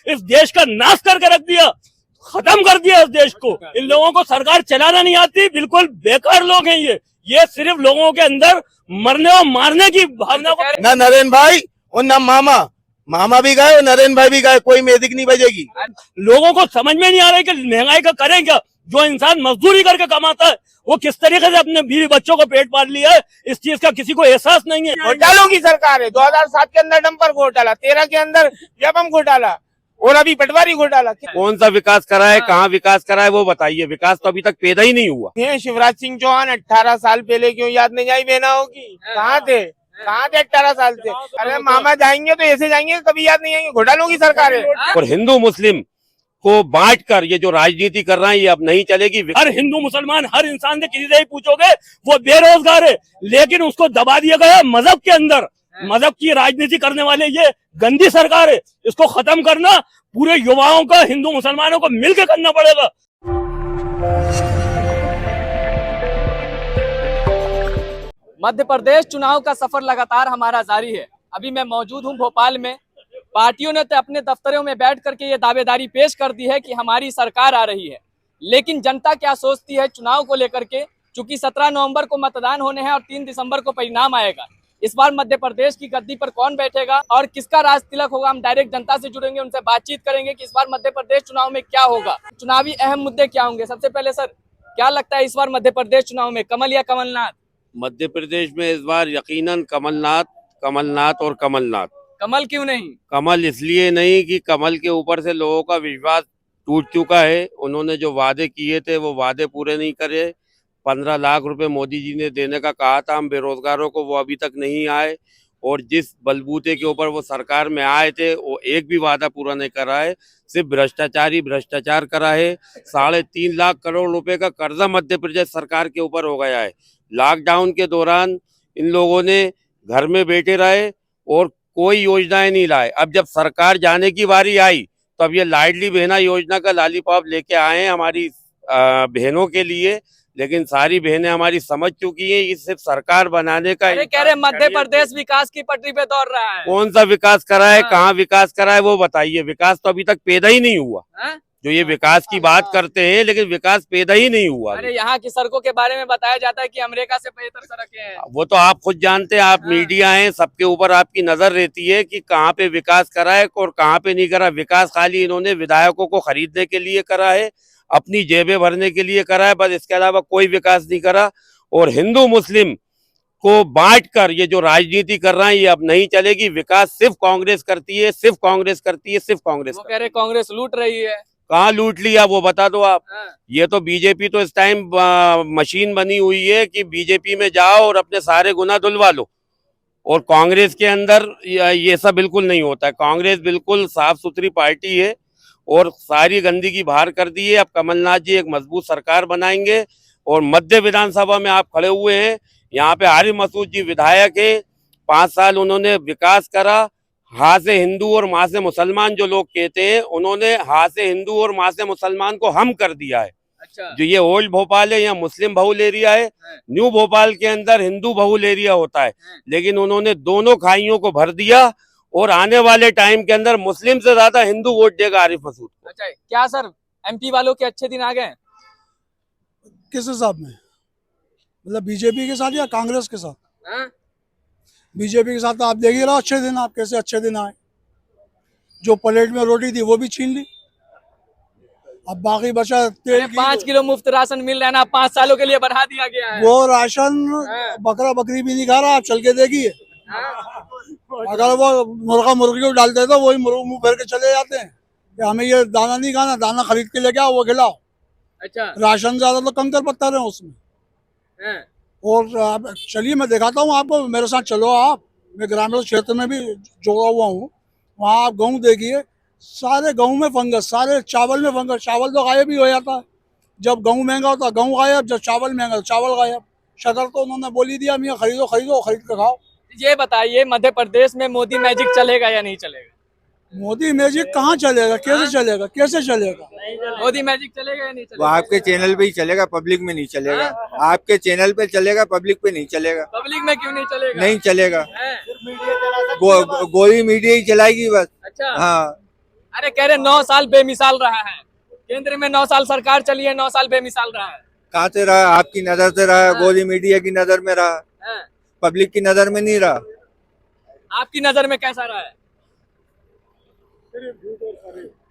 इस देश का नाश करके रख दिया, खत्म कर दिया इस देश को। इन लोगों को सरकार चलाना नहीं आती, बिल्कुल बेकार लोग हैं ये सिर्फ लोगों के अंदर मरने और मारने की भावना को। ना नरेंद्र भाई और ना मामा भी गए और नरेंद्र भाई भी गए, कोई मेदिक नहीं बजेगी। लोगों को समझ में नहीं आ रहा है कि महंगाई का करें क्या। जो इंसान मजदूरी करके कमाता है वो किस तरीके से अपने बीवी बच्चों को पेट पाल लिया है, इस चीज का किसी को एहसास नहीं है। घोटालों की सरकार है। 2007 के अंदर डंपर घोटाला, 13 के अंदर व्यापम घोटाला और अभी पटवारी घोटाला। कौन सा विकास करा है, कहाँ विकास करा है वो बताइए। विकास तो अभी तक पैदा ही नहीं हुआ। ये शिवराज सिंह चौहान 18 साल पहले क्यों याद नहीं आई बहना होगी? कहाँ थे 18 साल से? अरे मामा जाएंगे तो ऐसे जाएंगे, कभी याद नहीं आएंगे। घोटालों की सरकार है। और हिंदू मुस्लिम को बांटकर ये जो राजनीति कर रहे हैं ये अब नहीं चलेगी। हर हिंदू मुसलमान, हर इंसान से किसी से ही पूछोगे वो बेरोजगार है, लेकिन उसको दबा दिया गया मजहब के अंदर। मजहब की राजनीति करने वाले ये गंदी सरकार है, इसको खत्म करना पूरे युवाओं का, हिंदू मुसलमानों को मिलकर करना पड़ेगा। मध्य प्रदेश चुनाव का सफर लगातार हमारा जारी है। अभी मैं मौजूद हूं भोपाल में। पार्टियों ने तो अपने दफ्तरों में बैठ करके ये दावेदारी पेश कर दी है कि हमारी सरकार आ रही है, लेकिन जनता क्या सोचती है चुनाव को लेकर के? चूंकि 17 नवंबर को मतदान होने हैं और 3 दिसंबर को परिणाम आएगा। इस बार मध्य प्रदेश की गद्दी पर कौन बैठेगा और किसका राज तिलक होगा? हम डायरेक्ट जनता से जुड़ेंगे, उनसे बातचीत करेंगे कि इस बार मध्य प्रदेश चुनाव में क्या होगा, चुनावी अहम मुद्दे क्या होंगे। सबसे पहले सर, क्या लगता है इस बार मध्य प्रदेश चुनाव में कमल या कमलनाथ? मध्य प्रदेश में इस बार यकीनन कमलनाथ और कमलनाथ। कमल क्यों नहीं? कमल इसलिए नहीं कि कमल के ऊपर से लोगों का विश्वास टूट चुका है। उन्होंने जो वादे किए थे वो वादे पूरे नहीं करे। 15 लाख रुपए मोदी जी ने देने का कहा था हम बेरोजगारों को, वो अभी तक नहीं आए। और जिस बलबूते के ऊपर वो सरकार में आए थे वो एक भी वादा पूरा नहीं करा है। सिर्फ भ्रष्टाचार करा है। 3.5 लाख करोड़ रुपए का कर्जा मध्य प्रदेश सरकार के ऊपर हो गया है। लॉकडाउन के दौरान इन लोगों ने घर में बैठे रहे और कोई योजनाएं नहीं लाए। अब जब सरकार जाने की बारी आई तो अब ये लाडली बहना योजना का लॉलीपॉप लेके आए हैं हमारी बहनों के लिए, लेकिन सारी बहनें हमारी समझ चुकी हैं ये सिर्फ सरकार बनाने का। अरे कह रहे मध्य प्रदेश विकास की पटरी पे दौड़ रहा है। कौन सा विकास करा है, कहाँ विकास करा है वो बताइए। विकास तो अभी तक पैदा ही नहीं हुआ। जो ये विकास की बात करते हैं लेकिन विकास पैदा ही नहीं हुआ। अरे यहाँ की सड़कों के बारे में बताया जाता है कि अमेरिका से बेहतर सड़कें हैं। वो तो आप खुद जानते हैं, आप मीडिया हैं, सबके ऊपर आपकी नजर रहती है कि कहाँ पे विकास करा है और कहाँ पे नहीं करा। विकास खाली इन्होंने विधायकों को खरीदने के लिए करा है, अपनी जेबें भरने के लिए करा है, बस इसके अलावा कोई विकास नहीं करा। और हिंदू मुस्लिम को बांटकर ये जो राजनीति कर रहे हैं ये अब नहीं चलेगी। विकास सिर्फ कांग्रेस करती है, सिर्फ कांग्रेस करती है, सिर्फ कांग्रेस। वो कह रहे कांग्रेस लूट रही है। कहाँ लूट लिया वो बता दो आप। ये तो बीजेपी तो इस टाइम मशीन बनी हुई है कि बीजेपी में जाओ और अपने सारे गुनाह धुलवा लो। और कांग्रेस के अंदर ये सब बिल्कुल नहीं होता है। कांग्रेस बिल्कुल साफ सुथरी पार्टी है और सारी गंदगी बाहर कर दी है। अब कमलनाथ जी एक मजबूत सरकार बनाएंगे। और मध्य विधानसभा में आप खड़े हुए हैं, यहाँ पे आरिफ मसूद जी विधायक है, 5 साल उन्होंने विकास करा। हाँ से हिंदू और माँ से मुसलमान जो लोग कहते हैं, उन्होंने हाँ से हिंदू और माँ से मुसलमान को हम कर दिया है। अच्छा। जो ये ओल्ड भोपाल है यहाँ मुस्लिम बहुल एरिया है, न्यू भोपाल के अंदर हिंदू बहुल एरिया होता है, लेकिन उन्होंने दोनों खाइयों को भर दिया। और आने वाले टाइम के अंदर मुस्लिम से ज्यादा हिंदू वोट देगा आरिफ मसूद को। अच्छा, क्या सर एमपी वालों के अच्छे दिन आ गए? किस हिसाब में? मतलब बीजेपी के साथ या कांग्रेस के साथ? बीजेपी के साथ तो आप देख ही रहो अच्छे दिन, आप कैसे अच्छे दिन आए। जो प्लेट में रोटी थी वो भी छीन ली, अब बाकी बचा तेल। 5 किलो मुफ्त राशन मिल रहा है ना, 5 सालों के लिए बढ़ा दिया गया है। वो राशन बकरा बकरी भी नहीं खा रहा, आप चल के देखिए। अगर वो मुर्गा मुर्गी को डालते तो वही मुंह भर के चले जाते हैं कि हमें ये दाना नहीं खाना, दाना खरीद के लेके आओ वो खिलाओ। अच्छा। राशन ज्यादा तो कंकर पत्थर है उसमें। और चलिए मैं दिखाता हूँ आपको, मेरे साथ चलो आप। मैं ग्रामीण क्षेत्र में भी जोड़ा हुआ हूँ। वहाँ आप गेहूँ देखिए, सारे गेहूँ में फंगस, सारे चावल में फंगस। चावल तो गायब ही हो जाता है। जब गेहूँ महंगा होता है गेहूँ गायब, जब चावल महंगा तो चावल गायब। शक्कर तो उन्होंने बोल ही दिया मियाँ खरीदो खरीद के खाओ। ये बताइए मध्य प्रदेश में मोदी मैजिक चलेगा या नहीं चलेगा? मोदी मैजिक कहाँ चलेगा, कैसे चलेगा, कैसे चलेगा? मोदी मैजिक चलेगा या नहीं वो चलेगा? आपके चैनल पे ही चलेगा, पब्लिक में नहीं चलेगा। आपके चैनल पे चलेगा, पब्लिक पे नहीं चलेगा। पब्लिक में क्यों नहीं चलेगा? नहीं चलेगा, गोली मीडिया ही चलाएगी बस। अच्छा। हाँ, अरे कह रहे 9 साल बेमिसाल रहा है, केंद्र में 9 साल सरकार चली है, 9 साल बेमिसाल रहा है। कहाँ से रहा? आपकी नजर से रहा, गोदी मीडिया की नजर में रहा, हाँ। पब्लिक की नजर में नहीं रहा। आपकी नजर में कैसा रहा है?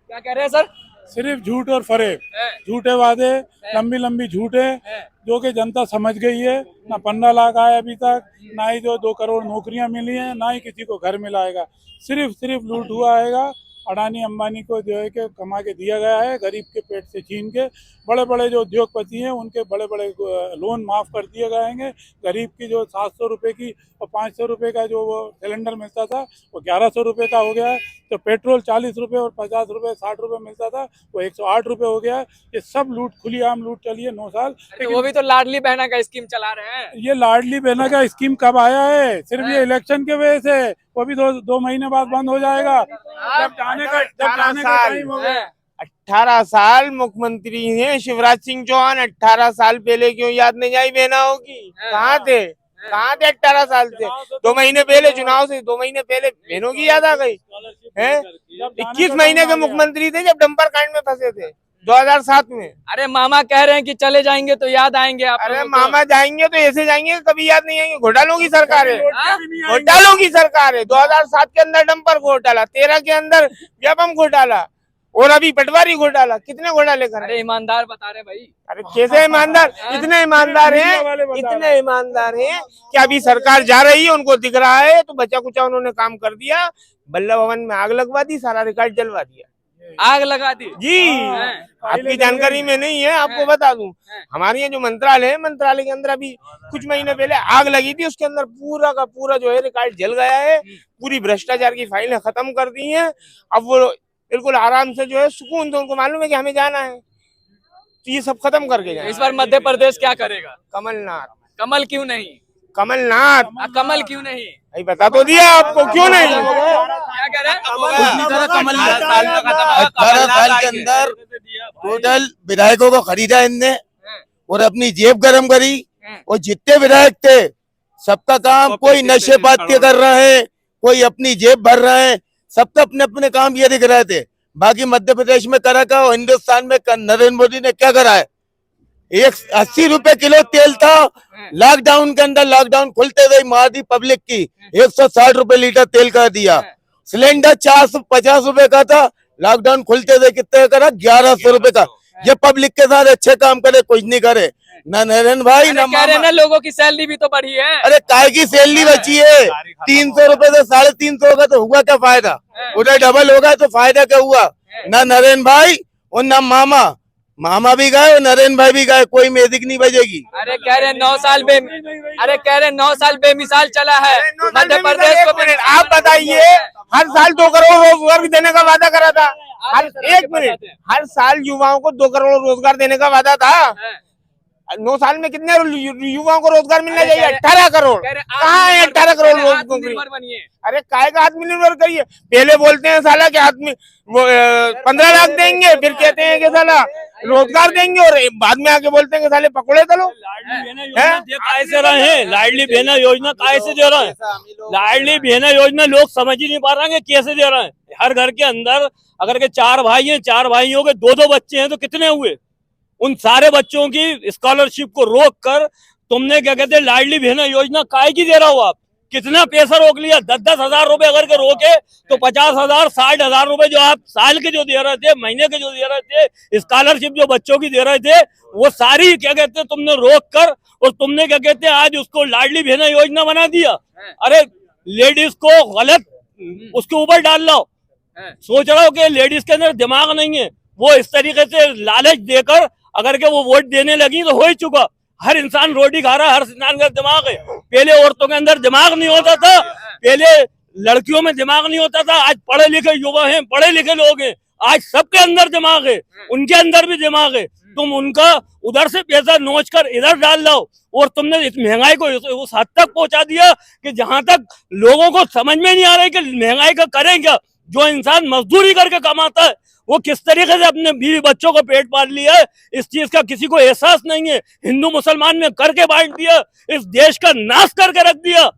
क्या कह रहे हैं सर? सिर्फ झूठ और फरेब, है। झूठे वादे, लंबी लंबी झूठे, है। जो कि जनता समझ गई है। ना 15 लाख आया अभी तक, ना ही जो 2 करोड़ नौकरियां मिली हैं, ना ही किसी को घर मिलाएगा। सिर्फ लूट हुआ है। अडानी अंबानी को जो है कि कमा के दिया गया है, गरीब के पेट से छीन के। बड़े बड़े जो उद्योगपति हैं उनके बड़े बड़े लोन माफ कर दिए गए। गरीब की जो 700 रुपये की और 500 रुपये का जो वो सिलेंडर मिलता था वो 1100 रुपये का हो गया है। तो पेट्रोल 40 रुपये और 50 रुपये 60 रुपये मिलता था वो 108 रुपये हो गया है। ये सब लूट, खुलेआम लूट चली है 9 साल। तो वो भी तो लाडली बहना का स्कीम चला रहे हैं। ये लाडली बहना का स्कीम कब आया है? सिर्फ ये इलेक्शन के वजह से, वो भी 2 महीने बाद बंद हो जाएगा। जब जाने का टाइम हो गया। 18 साल मुख्यमंत्री हैं शिवराज सिंह चौहान। 18 साल पहले क्यों याद नहीं आई बहनाओं की? कहाँ थे? 18 साल से? 2 महीने पहले चुनाव से 2 महीने पहले बहनों की याद आ गई है। 21 महीने के मुख्यमंत्री थे जब डंपर कांड में फंसे थे 2007 में। अरे मामा कह रहे हैं कि चले जाएंगे तो याद आएंगे आप। अरे मामा जाएंगे तो ऐसे जाएंगे कभी याद नहीं आएंगे। घोटालों की सरकार है, घोटालों की सरकार है। 2007 के अंदर डंपर घोटाला, 13 के अंदर व्यापम घोटाला और अभी पटवारी घोटाला। कितने घोटाले कर रहे? अरे ईमानदार बता रहे भाई। अरे कैसे ईमानदार? इतने ईमानदार हैं, इतने ईमानदार हैं कि अभी सरकार जा रही है, उनको दिख रहा है तो बचा कुचा उन्होंने काम कर दिया। बल्लभ भवन में आग लगवा दी, सारा रिकॉर्ड जलवा दिया। आग लगा दी जी, आपकी जानकारी में नहीं है, आपको बता दूं। हमारे यहाँ जो मंत्रालय है, मंत्रालय के अंदर अभी कुछ महीने पहले आग लगी थी। उसके अंदर पूरा का पूरा जो है रिकॉर्ड जल गया है। पूरी भ्रष्टाचार की फाइलें खत्म कर दी हैं। अब वो बिल्कुल आराम से जो है सुकून, तो उनको मालूम है कि हमें जाना है तो ये सब खत्म करके जाए। इस बार मध्य प्रदेश क्या करेगा? कमलनाथ। कमल क्यों नहीं? कमलनाथ। कमल क्यों नहीं? अभी बता तो दिया आपको, क्यों नहीं? क्या कह रहे हैं? 18 साल के अंदर टोटल विधायकों को खरीदा इनने और अपनी जेब गरम करी। और जितने विधायक थे सबका काम, कोई नशे पाती कर रहे हैं, कोई अपनी जेब भर रहे हैं, सबका अपने अपने काम ये दिख रहे थे। बाकी मध्य प्रदेश में करा का, हिंदुस्तान में नरेंद्र मोदी ने क्या करा है? 80 रुपए किलो तेल था लॉकडाउन के अंदर, लॉकडाउन खुलते हुए मार दी पब्लिक की। 160 रुपए लीटर तेल कर दिया। सिलेंडर 450 रुपए का था, लॉकडाउन खुलते हुए कितने करा? 1100 रुपए का। ये पब्लिक के साथ अच्छे काम करे, कुछ नहीं करे ना नरेंद्र भाई ना कह रहे हैं ना लोगों की सैलरी भी तो बढ़ी है। अरे काय की सैलरी बची है? 300 रुपए से 350 होगा तो हुआ क्या फायदा? उधर डबल होगा तो फायदा क्या हुआ? ना नरेंद्र भाई और ना मामा भी गए और नरेंद्र भाई भी गए, कोई म्यूजिक नहीं बजेगी। अरे कह रहे 9 साल बेमिसाल चला है मध्य प्रदेश को। आप बताइए, हर साल 2 करोड़ रोजगार देने का वादा करा था। हर साल युवाओं को 2 करोड़ रोजगार देने का वादा था। 9 साल में कितने युवाओं को रोजगार मिलना चाहिए? 18 करोड़। कहाँ है 18 करोड़ रोजगार? अरे काय का आत्मनिर्भर करिए। पहले बोलते हैं साला कि आदमी 15 लाख देंगे, फिर कहते हैं कि साला रोजगार देंगे, और बाद में आके बोलते हैं कि साले पकड़े चलो। कैसे रहे हैं? लाडली बहना योजना कैसे दे रहे हैं? लाडली बहना योजना लोग समझ ही नहीं पा रहे हैं कैसे दे रहे हैं। हर घर के अंदर अगर के 4 भाई हैं, 4 भाइयों के 2-2 बच्चे हैं तो कितने हुए? उन सारे बच्चों की स्कॉलरशिप को रोक कर तुमने क्या कहते हैं लाडली बहना योजना काय की दे रहा हो आप? कितना पैसा रोक लिया? 10-10 हजार रुपए अगर के रोके तो 50,000 60,000 रुपए जो आप साल के जो दे रहे थे, महीने के जो दे रहे थे, स्कॉलरशिप जो बच्चों की दे रहे थे, वो सारी क्या कहते हैं तुमने रोक कर और तुमने क्या कहते हैं आज उसको लाडली बहना योजना बना दिया। अरे लेडीज को गलत उसके ऊपर डाल लो। सोच रहा हो कि लेडीज के अंदर दिमाग नहीं है, वो इस तरीके से लालच देकर अगर के वो वोट देने लगी तो हो ही चुका। हर इंसान रोटी खा रहा है, हर इंसान का दिमाग है। पहले औरतों के अंदर दिमाग नहीं होता था, पहले लड़कियों में दिमाग नहीं होता था। आज पढ़े लिखे युवा हैं, पढ़े लिखे लोग हैं, आज सबके अंदर दिमाग है, उनके अंदर भी दिमाग है। तुम उनका उधर से पैसा नोच कर इधर डाल दो और तुमने इस महंगाई को उस हद तक पहुंचा दिया कि जहां तक लोगों को समझ में नहीं आ रहा है कि महंगाई का करें क्या। जो इंसान मजदूरी करके कमाता है वो किस तरीके से अपने बीवी बच्चों को पेट पाल लिया है, इस चीज का किसी को एहसास नहीं है। हिंदू मुसलमान ने करके बांट दिया, इस देश का नाश करके रख दिया,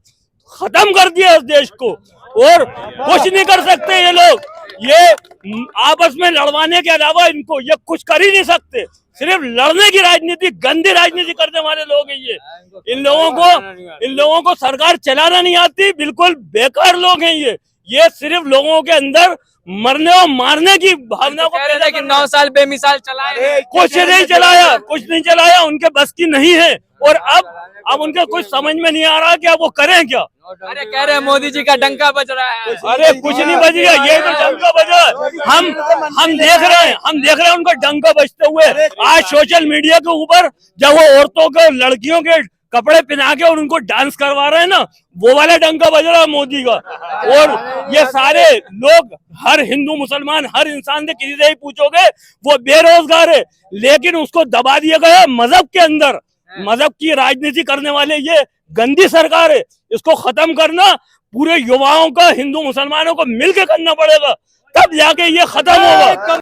खत्म कर दिया इस देश को, और कुछ नहीं कर सकते ये लोग। ये आपस में लड़वाने के अलावा इनको ये कुछ कर ही नहीं सकते। सिर्फ लड़ने की राजनीति, गंदी राजनीति करने वाले लोग हैं ये। इन लोगों को सरकार चलाना नहीं आती, बिल्कुल बेकार लोग हैं ये सिर्फ लोगों के अंदर मरने और मारने की भावना को पैदा कि 9 साल बेमिसाल चलाए, कुछ नहीं चलाया, उनके बस की नहीं है। और अब उनका कुछ समझ में नहीं आ रहा कि अब वो करें क्या। अरे कह रहे हैं मोदी जी का डंका बज रहा है। अरे कुछ नहीं बज गया, ये तो डंका बजा। हम देख रहे हैं उनका डंका बजते हुए। आज सोशल मीडिया के ऊपर जब वो औरतों के, लड़कियों के कपड़े पहना के और उनको डांस करवा रहे हैं ना, वो वाला डंका बज रहा है मोदी का। और ये सारे लोग, हर हिंदू मुसलमान, हर इंसान से किसी से ही पूछोगे वो बेरोजगार है, लेकिन उसको दबा दिया गया मजहब के अंदर। मजहब की राजनीति करने वाले ये गंदी सरकार है। इसको खत्म करना पूरे युवाओं का, हिंदू मुसलमानों को मिलकर करना पड़ेगा, तब जाके ये खत्म होगा।